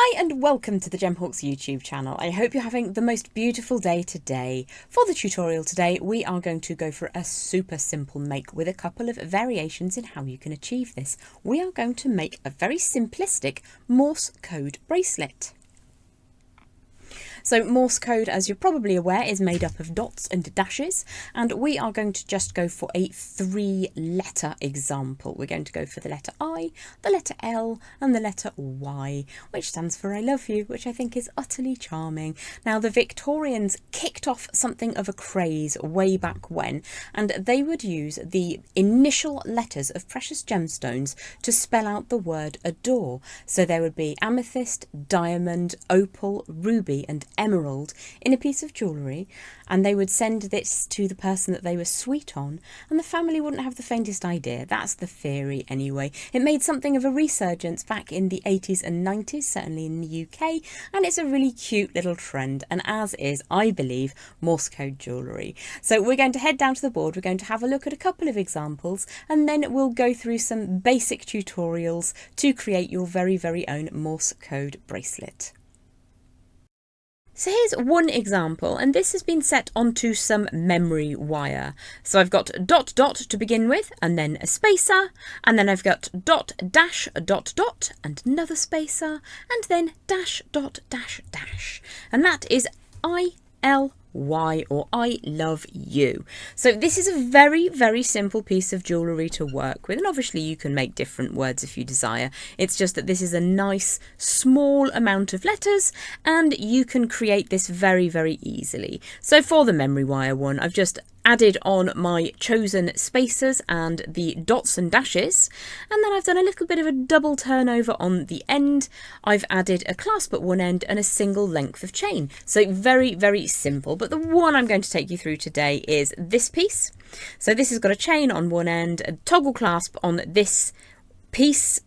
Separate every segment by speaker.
Speaker 1: Hi and welcome to the Gemhawks YouTube channel. I hope you're having the most beautiful day today. For the tutorial today, we are going to go for a super simple make with a couple of variations in how you can achieve this. We are going to make a very simplistic Morse code bracelet. So Morse code, as you're probably aware, is made up of dots and dashes, and we are going to just go for a 3-letter example. We're going to go for the letter I, the letter L, and the letter Y, which stands for I love you, which I think is utterly charming. Now, the Victorians kicked off something of a craze way back when, and they would use the initial letters of precious gemstones to spell out the word adore. So there would be amethyst, diamond, opal, ruby, and emerald in a piece of jewellery, and they would send this to the person that they were sweet on, and the family wouldn't have the faintest idea. That's the theory anyway. It made something of a resurgence back in the 80s and 90s, certainly in the UK, and it's a really cute little trend, and as is, I believe, Morse code jewellery. So we're going to head down to the board, we're going to have a look at a couple of examples, and then we'll go through some basic tutorials to create your very own Morse code bracelet. So here's one example, and this has been set onto some memory wire. So I've got dot dot to begin with, and then a spacer, and then I've got dot dash dot dot and another spacer, and then dash dot dash dash. And that is I-L-Y, or I love you. So this is a very simple piece of jewellery to work with, and obviously you can make different words if you desire. It's just that this is a nice small amount of letters, and you can create this very easily. So for the memory wire one, I've just added on my chosen spacers and the dots and dashes, and then I've done a little bit of a double turnover on the end. I've added a clasp at one end and a single length of chain. So very simple, but the one I'm going to take you through today is this piece. So this has got a chain on one end, a toggle clasp on this piece,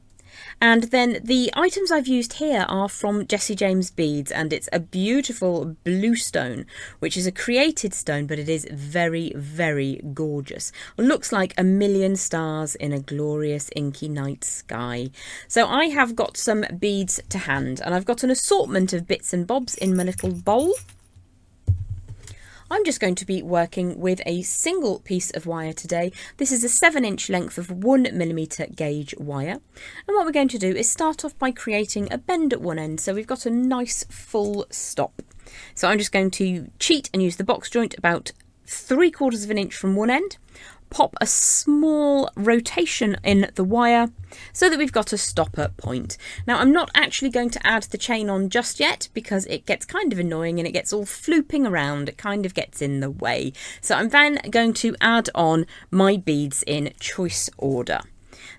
Speaker 1: and then the items I've used here are from Jessie James Beads, and it's a beautiful blue stone, which is a created stone, but it is very gorgeous. It looks like a million stars in a glorious inky night sky. So I have got some beads to hand, and I've got an assortment of bits and bobs in my little bowl. I'm just going to be working with a single piece of wire today. This is a 7-inch length of 1mm gauge wire. And what we're going to do is start off by creating a bend at one end, so we've got a nice full stop. So I'm just going to cheat and use the box joint about 3/4 of an inch from one end, pop a small rotation in the wire so that we've got a stopper point. Now, I'm not actually going to add the chain on just yet because it gets kind of annoying and it gets all flooping around. It kind of gets in the way. So I'm then going to add on my beads in choice order.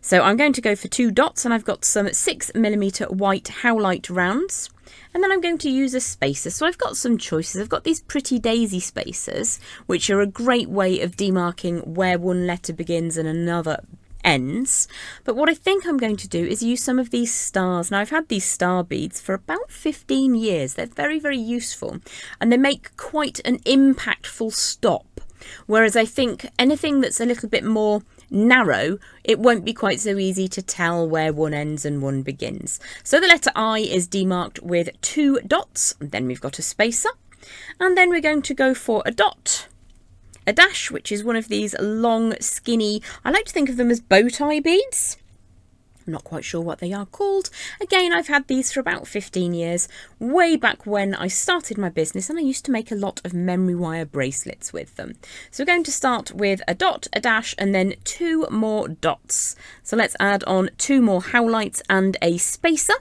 Speaker 1: So I'm going to go for 2 dots, and I've got some 6mm white howlite rounds. And then I'm going to use a spacer. So I've got some choices. I've got these pretty daisy spacers, which are a great way of demarking where one letter begins and another ends. But what I think I'm going to do is use some of these stars. Now, I've had these star beads for about 15 years. They're very useful, and they make quite an impactful stop. Whereas I think anything that's a little bit more narrow, it won't be quite so easy to tell where one ends and one begins. So the letter I is demarked with 2 dots, and then we've got a spacer, and then we're going to go for a dot, a dash, which is one of these long, skinny, I like to think of them as bow tie beads. I'm not quite sure what they are called. Again, I've had these for about 15 years, way back when I started my business, and I used to make a lot of memory wire bracelets with them. So we're going to start with a dot, a dash, and then 2 more dots. So let's add on 2 more howlites and a spacer.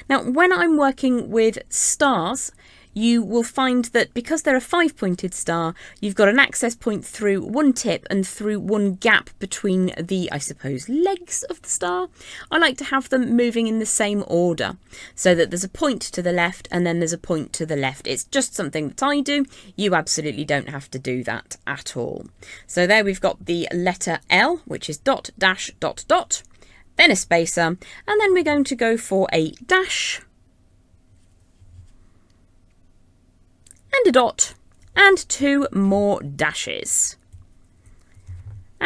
Speaker 1: Now, when I'm working with stars, you will find that because they're a 5-pointed star, you've got an access point through one tip and through one gap between the, I suppose, legs of the star. I like to have them moving in the same order, so that there's a point to the left and then there's a point to the left. It's just something that I do. You absolutely don't have to do that at all. So there we've got the letter L, which is dot, dash, dot, dot, then a spacer, and then we're going to go for a dash, and a dot, and 2 more dashes.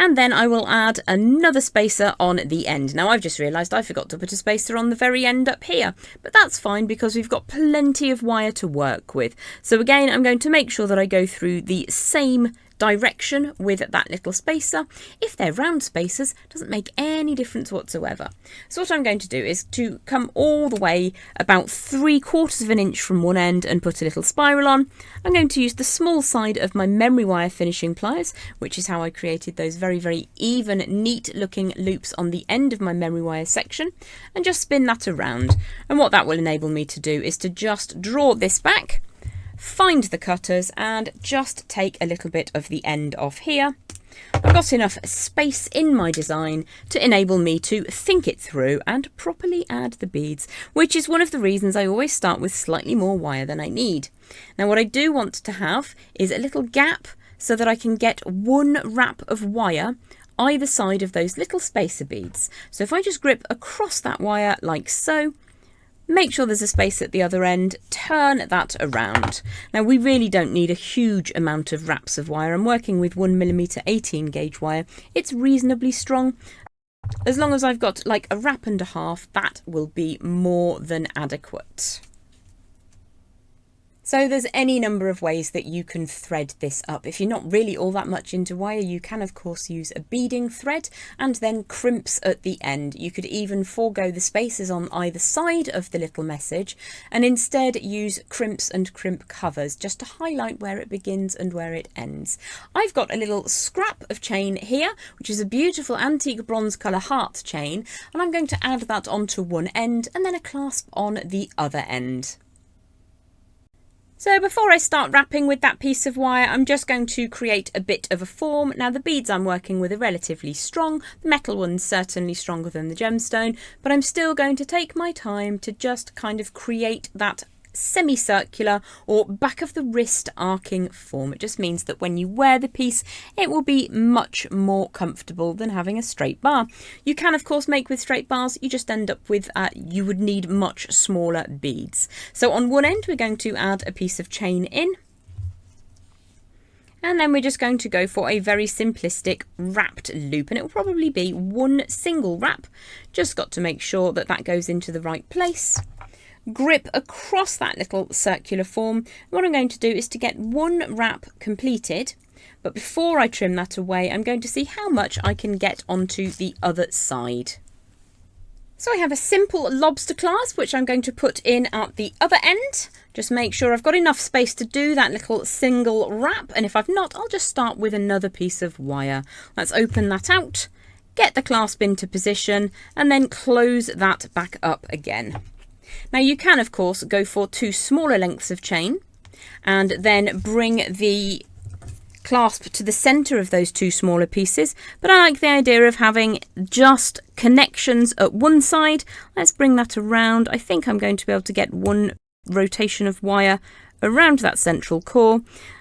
Speaker 1: And then I will add another spacer on the end. Now I've just realised I forgot to put a spacer on the very end up here, but that's fine because we've got plenty of wire to work with. So again, I'm going to make sure that I go through the same direction with that little spacer. If they're round spacers, it doesn't make any difference whatsoever. So what I'm going to do is to come all the way about 3/4 of an inch from one end and put a little spiral on. I'm going to use the small side of my memory wire finishing pliers, which is how I created those very, very even, neat looking loops on the end of my memory wire section, and just spin that around. And what that will enable me to do is to just draw this back, find the cutters and just take a little bit of the end off here. I've got enough space in my design to enable me to think it through and properly add the beads, which is one of the reasons I always start with slightly more wire than I need. Now what I do want to have is a little gap so that I can get one wrap of wire either side of those little spacer beads. So if I just grip across that wire like so, make sure there's a space at the other end, turn that around. Now we really don't need a huge amount of wraps of wire. I'm working with 1mm 18 gauge wire. It's reasonably strong. As long as I've got like a wrap and a half, that will be more than adequate. So there's any number of ways that you can thread this up. If you're not really all that much into wire, you can of course use a beading thread and then crimps at the end. You could even forego the spaces on either side of the little message and instead use crimps and crimp covers just to highlight where it begins and where it ends. I've got a little scrap of chain here, which is a beautiful antique bronze colour heart chain, and I'm going to add that onto one end and then a clasp on the other end. So before I start wrapping with that piece of wire, I'm just going to create a bit of a form. Now the beads I'm working with are relatively strong. The metal one's certainly stronger than the gemstone, but I'm still going to take my time to just kind of create that semicircular or back of the wrist arcing form. It just means that when you wear the piece, it will be much more comfortable than having a straight bar. You can of course make with straight bars, you just end up with you would need much smaller beads. So on one end we're going to add a piece of chain in, and then we're just going to go for a very simplistic wrapped loop, and it will probably be one single wrap. Just got to make sure that that goes into the right place. Grip across that little circular form. What I'm going to do is to get one wrap completed, but before I trim that away, I'm going to see how much I can get onto the other side. So I have a simple lobster clasp, which I'm going to put in at the other end. Just make sure I've got enough space to do that little single wrap, and if I've not, I'll just start with another piece of wire. Let's open that out, get the clasp into position, and then close that back up again. Now you can of course go for two smaller lengths of chain and then bring the clasp to the centre of those two smaller pieces, but I like the idea of having just connections at one side. Let's bring that around. I think I'm going to be able to get one rotation of wire around that central core,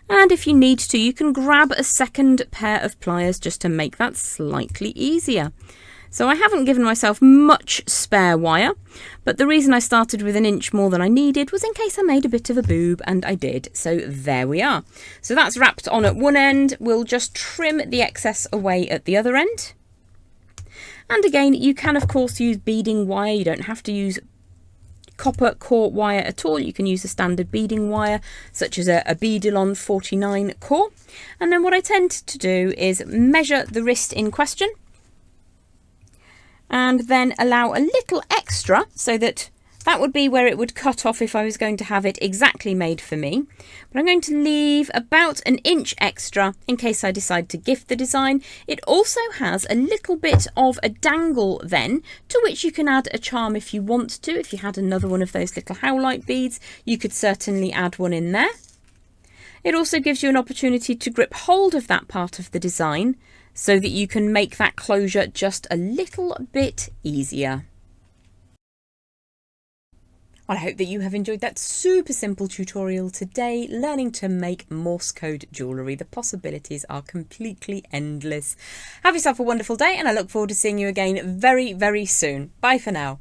Speaker 1: and if you need to, you can grab a second pair of pliers just to make that slightly easier. So I haven't given myself much spare wire, but the reason I started with an inch more than I needed was in case I made a bit of a boob, and I did. So there we are. So that's wrapped on at one end. We'll just trim the excess away at the other end. And again, you can of course use beading wire. You don't have to use copper core wire at all. You can use a standard beading wire such as a Beadilon 49 core. And then what I tend to do is measure the wrist in question, and then allow a little extra so that that would be where it would cut off if I was going to have it exactly made for me. But I'm going to leave about an inch extra in case I decide to gift the design. It also has a little bit of a dangle then, to which you can add a charm if you want to. If you had another one of those little howlite beads, you could certainly add one in there. It also gives you an opportunity to grip hold of that part of the design so that you can make that closure just a little bit easier. Well, I hope that you have enjoyed that super simple tutorial today, learning to make Morse code jewellery. The possibilities are completely endless. Have yourself a wonderful day, and I look forward to seeing you again very, very soon. Bye for now.